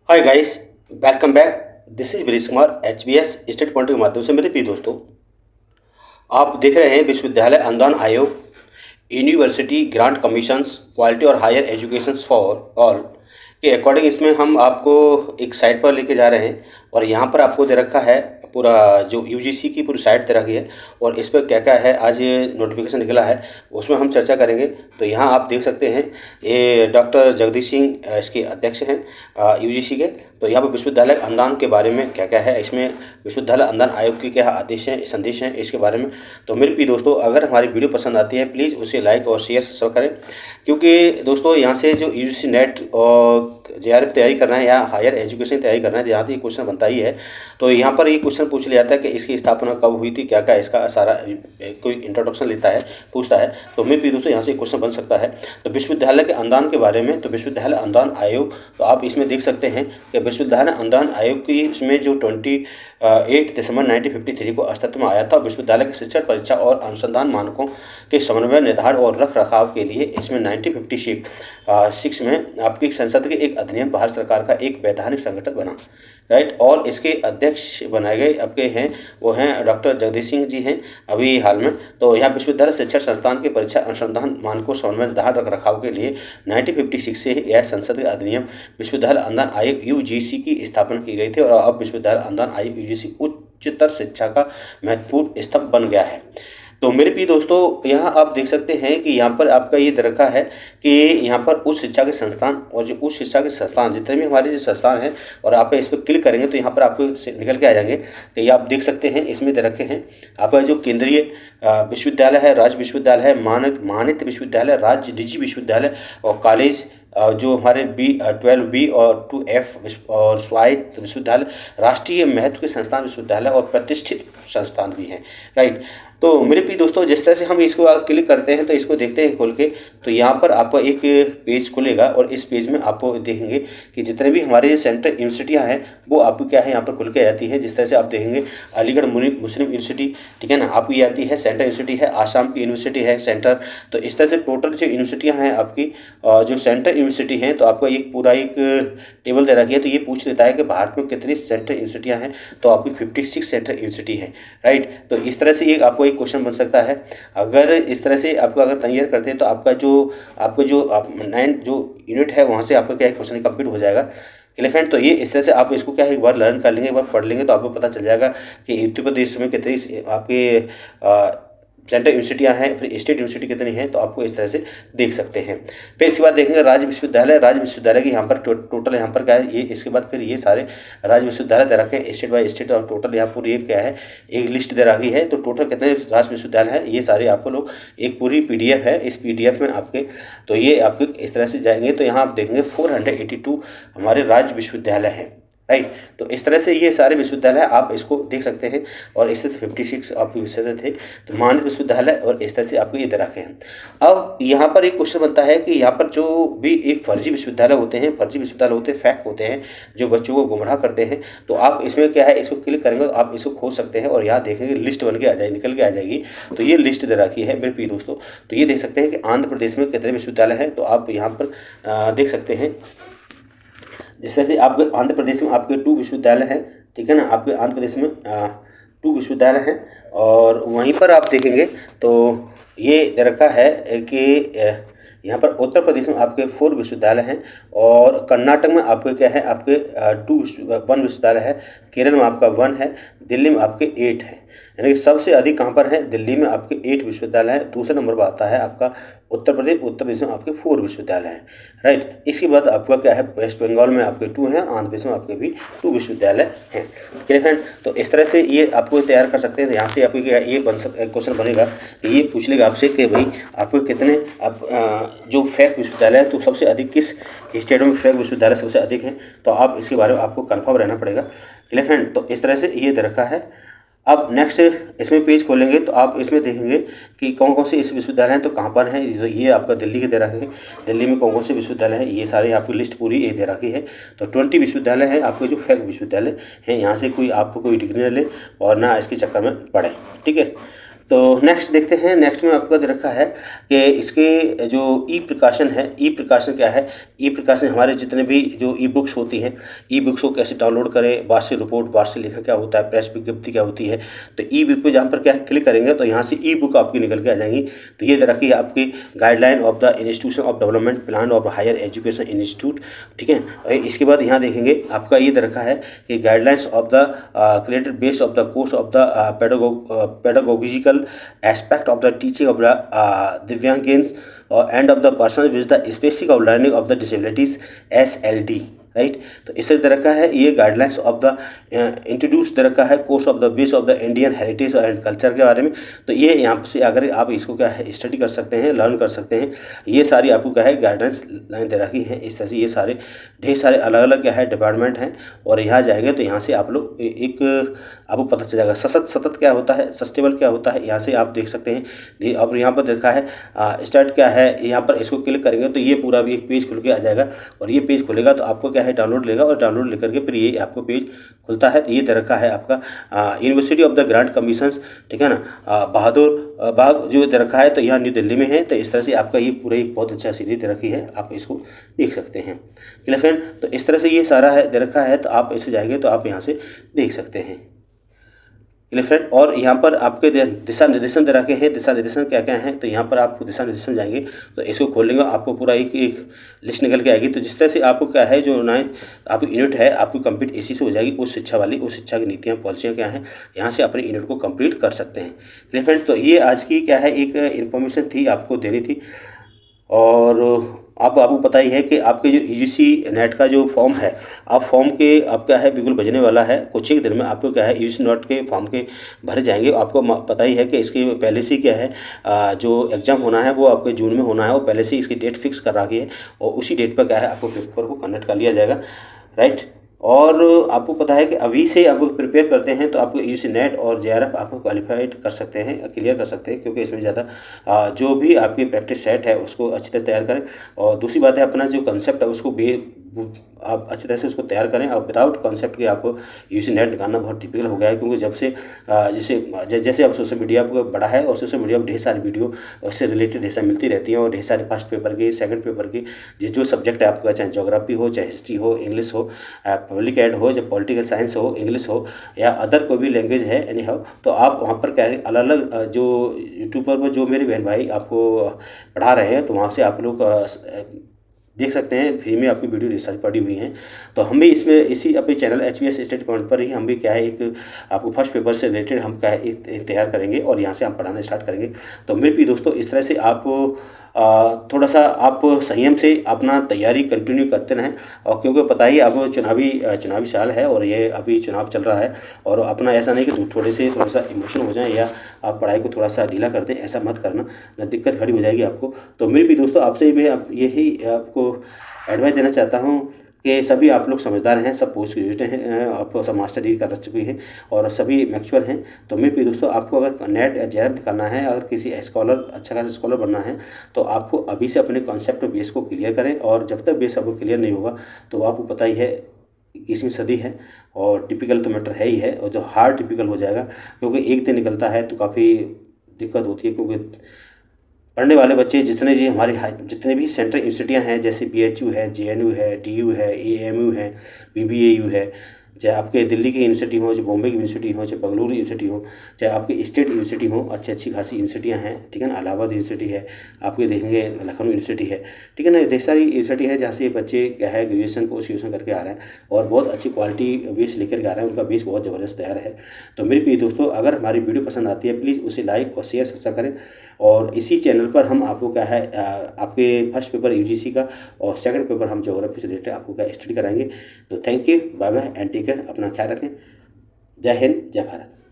Hi guys, welcome back. This is Viresh Kumar HBs state point के माध्यम से। मेरे प्रिय दोस्तों, आप देख रहे हैं विश्वविद्यालय अनुदान आयोग, यूनिवर्सिटी ग्रांट कमीशंस, क्वालिटी और हायर एजुकेशन फॉर ऑल के अकॉर्डिंग इसमें हम आपको एक साइट पर लेके जा रहे हैं। और यहाँ पर आपको दे रखा है पूरा जो यूजीसी की पूरी साइट दे रखी है और इस पर क्या क्या है आज ये नोटिफिकेशन निकला है उसमें हम चर्चा करेंगे। तो यहाँ आप देख सकते हैं ये डॉक्टर जगदीश सिंह इसके अध्यक्ष हैं यूजीसी के। तो यहाँ पर विश्वविद्यालय अनुदान के बारे में क्या क्या है, इसमें विश्वविद्यालय अनुदान आयोग की क्या आदेश हैं, संदेश हैं इसके बारे में। तो मेरे प्रिय दोस्तों, अगर हमारी वीडियो पसंद आती है प्लीज़ उसे लाइक और शेयर सब्सक्राइब करें, क्योंकि दोस्तों यहाँ से जो यूजीसी नेट और जेआरएफ तैयारी करना है या हायर एजुकेशन तैयारी करना है, यहाँ से ये क्वेश्चन बनता ही है। तो यहाँ पर ये क्वेश्चन पूछ लिया जाता है कि इसकी स्थापना कब हुई थी, क्या क्या इसका सारा कोई इंट्रोडक्शन लेता है, पूछता है। तो मेरे प्रिय दोस्तों, यहाँ से क्वेश्चन बन सकता है। तो विश्वविद्यालय के अनुदान के बारे में, तो विश्वविद्यालय अनुदान आयोग, तो आप इसमें देख सकते हैं कि विश्वविद्यालय अनुदान आयोग की इसमें जो 28 दिसंबर 1953 को अस्तित्व में आया था। विश्वविद्यालय के शिक्षण, परीक्षा और अनुसंधान मानकों के समन्वय, निर्धारण और रख रखाव के लिए इसमें 1956 में आपकी संसद के एक अधिनियम भारत सरकार का एक वैधानिक संगठन बना, राइट। और इसके अध्यक्ष बनाए गए आपके हैं वो हैं डॉक्टर जगदीश सिंह जी हैं अभी हाल में। तो यहाँ विश्वविद्यालय शिक्षण संस्थान के परीक्षा अनुसंधान मानकों समन्वय, निर्धारण रख रखाव के लिए 1956 से यह संसद का अधिनियम विश्वविद्यालय अनुदान आयोग यूजीसी की स्थापना की गई थी। और अब विश्वविद्यालय अनुदान आयोग यूजीसी उच्चतर शिक्षा का महत्वपूर्ण स्तंभ बन गया है। तो मेरे प्रिय दोस्तों, यहाँ आप देख सकते हैं कि यहाँ पर आपका ये दे रखा है कि यहाँ पर उच्च शिक्षा के संस्थान और जो उच्च शिक्षा के संस्थान जितने भी हमारे जो संस्थान हैं, और आप इस पर क्लिक करेंगे तो यहाँ पर आपको निकल के आ जाएंगे कि ये आप देख सकते हैं इसमें दे रखे हैं आपका जो केंद्रीय विश्वविद्यालय है, राज्य विश्वविद्यालय है, मानित विश्वविद्यालय, राज्य निजी विश्वविद्यालय और कॉलेज जो हमारे B12B और 2F और स्वायत्त विश्वविद्यालय, राष्ट्रीय महत्व के संस्थान विश्वविद्यालय और प्रतिष्ठित संस्थान भी हैं, राइट। तो मेरे प्रिय दोस्तों, जिस तरह से हम इसको क्लिक करते हैं तो इसको देखते हैं खोल के, तो यहाँ पर आपका एक पेज खुलेगा और इस पेज में आपको देखेंगे कि जितने भी हमारे सेंट्रल यूनिवर्सिटियाँ हैं वो आपको क्या है यहाँ पर खुल के आती है। जिस तरह से आप देखेंगे अलीगढ़ मुस्लिम यूनिवर्सिटी, ठीक है ना, आपको ये आती है सेंट्रल यूनिवर्सिटी है, आसाम की यूनिवर्सिटी है सेंटर। तो इस तरह से टोटल जो यूनिवर्सिटियाँ हैं आपकी जो सेंट्रल यूनिवर्सिटी हैं, तो आपको एक पूरा एक टेबल दे रखी है। तो ये पूछ लेता है कि भारत में कितनी सेंट्रल यूनिवर्सिटियाँ हैं, तो आपकी 56 सेंट्रल यूनिवर्सिटी है, राइट। तो इस तरह से ये आपको एक क्वेश्चन बन सकता है। अगर इस तरह से आपको अगर तैयार करते हैं तो आपका जो 9 जो यूनिट है वहाँ से आपका क्या क्वेश्चन कंप्लीट हो जाएगा। एलिफेंट, तो ये इस तरह से आप इसको क्या है एक बार लर्न कर लेंगे, एक बार पढ़ लेंगे तो आपको पता चल जाएगा कि उत्तर प्रदेश में कितनी आपके सेंट्रल यूनिवर्सिटियाँ हैं, फिर स्टेट यूनिवर्सिटी कितनी हैं, तो आपको इस तरह से देख सकते हैं। फिर इसके बाद देखेंगे राज्य विश्वविद्यालय। राज्य विश्वविद्यालय की यहाँ पर टोटल यहाँ पर क्या है ये, इसके बाद फिर ये सारे राज्य विश्वविद्यालय दे रखे हैं स्टेट बाय स्टेट, और टोटल यहाँ पूरी एक क्या है एक लिस्ट दे रखी है। तो टोटल कितने राज्य विश्वविद्यालय हैं ये सारे आपको लोग एक पूरी PDF है, इस PDF में आपके तो ये आपके इस तरह से जाएंगे तो यहाँ आप देखेंगे 482 हमारे राज्य विश्वविद्यालय हैं, राइट। तो इस तरह से ये सारे विश्वविद्यालय आप इसको देख सकते हैं। और इस तरह से 56 आपके विश्वविद्यालय थे, तो मानित विश्वविद्यालय, और इस तरह से आपको ये दे रखे हैं। अब यहाँ पर एक क्वेश्चन बनता है कि यहाँ पर जो भी एक फर्जी विश्वविद्यालय होते हैं, फैक होते हैं जो बच्चों को गुमराह करते हैं, तो आप इसमें क्या है इसको क्लिक करेंगे तो आप इसको खोल सकते हैं और यहाँ देखेंगे लिस्ट बन के आ जाएगी, निकल के आ जाएगी। तो ये लिस्ट दे रखी है मेरे प्रिय दोस्तों। तो ये देख सकते हैं कि आंध्र प्रदेश में कितने विश्वविद्यालय हैं, तो आप यहाँ पर देख सकते हैं। जिस तरह से आपके आंध्र प्रदेश में आपके 2 विश्वविद्यालय हैं, ठीक है ना, आपके आंध्र प्रदेश में 2 विश्वविद्यालय हैं। और वहीं पर आप देखेंगे तो ये दे रखा है कि यहाँ पर उत्तर प्रदेश में आपके 4 विश्वविद्यालय हैं, और कर्नाटक में आपके क्या है आपके 1 विश्वविद्यालय है, केरल में आपका 1 है, दिल्ली में आपके 8 है। यानी कि सबसे अधिक कहाँ पर है, दिल्ली में आपके 8 विश्वविद्यालय हैं। दूसरे नंबर पर आता है आपका उत्तर प्रदेश में आपके 4 विश्वविद्यालय हैं, राइट। इसके बाद आपका क्या है वेस्ट बंगाल में आपके 2 हैं, आंध्र प्रदेश में आपके भी 2 विश्वविद्यालय हैं, ठीक है फ्रेंड। तो इस तरह से ये आपको तैयार कर सकते हैं। यहाँ से आपको क्या ये क्वेश्चन बनेगा कि ये पूछ लेगा आपसे कि भाई आपको कितने जो फेक विश्वविद्यालय है, तो सबसे अधिक किस स्टेट में फेक विश्वविद्यालय सबसे अधिक हैं, तो आप इसके बारे में आपको कन्फर्म रहना पड़ेगा, ठीक है फ्रेंड। तो इस तरह से ये दे रखा है। अब नेक्स्ट इसमें पेज खोलेंगे तो आप इसमें देखेंगे कि कौन कौन से इस विश्वविद्यालय हैं, तो कहाँ पर हैं। ये आपका दिल्ली के दे रखे हैं, दिल्ली में कौन कौन से विश्वविद्यालय हैं, ये सारे आपकी लिस्ट पूरी ये दे रखी है। तो 20 विश्वविद्यालय हैं आपके जो फेक विश्वविद्यालय हैं। यहाँ से कोई आपको कोई डिग्री न ले और ना इसके चक्कर में पड़े, ठीक है। तो नेक्स्ट देखते हैं। नेक्स्ट में आपको दे रखा है कि इसके जो ई प्रकाशन है, ई प्रकाशन क्या है? ई प्रकाशन हमारे जितने भी जो ई बुक्स होती हैं, ई बुक्स को कैसे डाउनलोड करें, वार्षिक रिपोर्ट, वार्षिक लेखा क्या होता है, प्रेस विज्ञप्ति क्या होती है। तो ई बुक पे जहाँ पर क्या है क्लिक करेंगे तो यहाँ से ई बुक आपकी निकल के आ जाएंगी। तो ये दे रखी है आपकी guideline of the institution of development plan of higher education institute, ठीक है। इसके बाद यहाँ देखेंगे आपका ये दे रखा है कि guidelines of the created base of the course of the pedagogical aspect of the teaching of the Divyangens and of the person with the specific of learning of the disabilities SLD, right. तो इससे दे रखा है ये guidelines of the introduce दे रखा है course of the base of the Indian heritage and culture के बारे में। तो ये यहाँ से अगर आप इसको क्या है स्टडी कर सकते हैं, लर्न कर सकते हैं। ये सारी आपको क्या है गाइडेंस लाइन दे रखी है। इस तरह से ये सारे ढेर सारे अलग अलग क्या है डिपार्टमेंट हैं। और यहाँ जाएंगे तो यहाँ से आप लोग एक आपको पता चल जाएगा सतत क्या होता है, सस्टेबल क्या होता है, यहाँ से आप देख सकते हैं। अब यहाँ पर देखा है स्टार्ट क्या है, यहाँ पर इसको क्लिक करेंगे तो ये पूरा भी एक पेज खुल के आ जाएगा। और ये पेज खुलेगा तो आपको क्या है डाउनलोड लेगा और डाउनलोड लेकर के फिर ये आपको पेज खुलता है। ये दे रखा है आपका university of the grant commissions, ठीक है ना, बहादुर बाग जो दे रखा है तो यहाँ न्यू दिल्ली में है। तो इस तरह से आपका ये पूरा एक बहुत अच्छा सीरीज दे रखी है, आप इसको देख सकते हैं। क्लियर फ्रेंड, तो इस तरह से ये सारा है दे रखा है। तो आप इसे जाएंगे तो आप यहाँ से देख सकते हैं। क्लियर फ्रेंड, और यहाँ पर आपके दिशा निर्देशन दे रखे हैं। दिशा निर्देशन क्या क्या हैं तो यहाँ पर आप दिशा निर्देशन जाएंगे तो इसको खोलेंगे आपको पूरा एक लिस्ट निकल के आएगी। तो जिस तरह से आपको क्या है जो 9th आपकी यूनिट है आपकी कंप्लीट इसी से हो जाएगी। उस शिक्षा वाली उस शिक्षा की नीतियाँ पॉलिसियाँ क्या हैं, यहाँ से अपने यूनिट को कंप्लीट कर सकते हैं। क्लियर फ्रेंड, तो ये आज की क्या है एक इन्फॉर्मेशन थी आपको देनी थी। और आपको पता ही है कि आपके जो यूजीसी नेट का जो फॉर्म है, आप फॉर्म के आप क्या है बिल्कुल बजने वाला है। कुछ ही दिन में आपको क्या है यूजीसी नेट के फॉर्म के भरे जाएंगे। आपको पता ही है कि इसके पहले से क्या है जो एग्ज़ाम होना है वो आपके जून में होना है और पहले से इसकी डेट फिक्स कर रखी है और उसी डेट पर क्या है आपको पेपर को कंडक्ट कर लिया जाएगा, राइट। और आपको पता है कि अभी से आप प्रिपेयर करते हैं तो आपको यूजीसी नेट और जेआरएफ आपको क्वालिफाइड कर सकते हैं, क्लियर कर सकते हैं। क्योंकि इसमें ज़्यादा जो भी आपकी प्रैक्टिस सेट है उसको अच्छी तरह तैयार करें। और दूसरी बात है अपना जो कंसेप्ट है उसको आप अच्छी तरह से उसको तैयार करें। और विदाउट कॉन्सेप्ट के आपको यूजीसी नेट निकालना बहुत टिपिकल हो गया है। क्योंकि जब से जैसे अब सोशल मीडिया बड़ा है और सोशल मीडिया पर ढेर सारी वीडियो उससे रिलेटेड ढेर सारी मिलती रहती हैं और ढेर सारे फर्स्ट पेपर की, सेकंड पेपर की जो सब्जेक्ट है आपका, चाहे ज्योग्राफी हो, चाहे हिस्ट्री हो, इंग्लिश हो, पब्लिक एड हो, चाहे पॉलिटिकल साइंस हो, इंग्लिश हो या अदर कोई भी लैंग्वेज है एनी हाउ, तो आप वहाँ पर क्या है अलग अलग जो यूट्यूबर पर जो मेरे बहन भाई आपको पढ़ा रहे हैं तो वहाँ से आप लोग देख सकते हैं। फ्री में आपकी वीडियो रिसर्च पड़ी हुई हैं। तो हम भी इसमें इसी अपने चैनल HBS स्टेट पॉइंट पर ही हम भी क्या है एक आपको फर्स्ट पेपर से रिलेटेड हम क्या है एक तैयार करेंगे और यहाँ से हम पढ़ाना स्टार्ट करेंगे। तो मेरे भी दोस्तों इस तरह से आप थोड़ा सा आप संयम से अपना तैयारी कंटिन्यू करते रहें। और क्योंकि पता ही अब चुनावी साल है और ये अभी चुनाव चल रहा है और अपना ऐसा नहीं कि थोड़ा सा इमोशनल हो जाए या आप पढ़ाई को थोड़ा सा ढीला कर दें, ऐसा मत करना, ना दिक्कत खड़ी हो जाएगी आपको। तो मेरे भी दोस्तों आपसे भी यही आपको एडवाइस देना चाहता हूँ कि सभी आप लोग समझदार हैं, सब पोस्ट ग्रेजुएट हैं, आप सब मास्टर डिग्री कर चुके हैं और सभी मैच्योर हैं। तो मेरे भी दोस्तों आपको अगर नेट या जेआरएफ निकालना है, अगर किसी स्कॉलर अच्छा खासा स्कॉलर बनना है तो आपको अभी से अपने कॉन्सेप्ट बेस को क्लियर करें। और जब तक बेस आपको क्लियर नहीं होगा तो आपको पता ही है 21वीं सदी है और टिपिकल तो मैटर है ही है और जो हार्ड टिपिकल हो जाएगा। क्योंकि एक दिन निकलता है तो काफ़ी दिक्कत होती है। क्योंकि पढ़ने वाले बच्चे जितने भी सेंट्रल यूनिवर्सिटियाँ हैं जैसे BHU है, JNU है, DU है, AMU है, BBAU है, चाहे आपके दिल्ली की यूनिवर्सिटी हो, चाहे बॉम्बे की यूनिवर्सिटी हो, चाहे बेंगलुरु यूनिवर्सिटी हो, चाहे आपकी स्टेट यूनिवर्सिटी हो, अच्छी खासी यूनिवर्सिटियाँ हैं, ठीक है ना। इलाहाबाद यूनिवर्सिटी है, आपके देखेंगे लखनऊ यूनिवर्सिटी है, ठीक है ना। ढेर सारी यूनिवर्सिटी है जहाँ से बच्चे क्या है ग्रेजुएशन पोस्ट ग्रेजुएशन करके आ रहे हैं और बहुत अच्छी क्वालिटी बेस लेकर के आ रहे हैं। उनका बेस बहुत ज़बरदस्त तैयार है। तो मेरे प्रिय दोस्तों अगर हमारी वीडियो पसंद आती है प्लीज़ उसे लाइक और शेयर सब्सक्राइब करें। और इसी चैनल पर हम आपको क्या है आपके फर्स्ट पेपर UGC का और सेकंड पेपर हम ज्योग्राफी से रिलेटेड आपको क्या स्टडी कराएंगे। तो thank you, bye bye and take care, अपना ख्याल रखें। जय हिंद, जय भारत।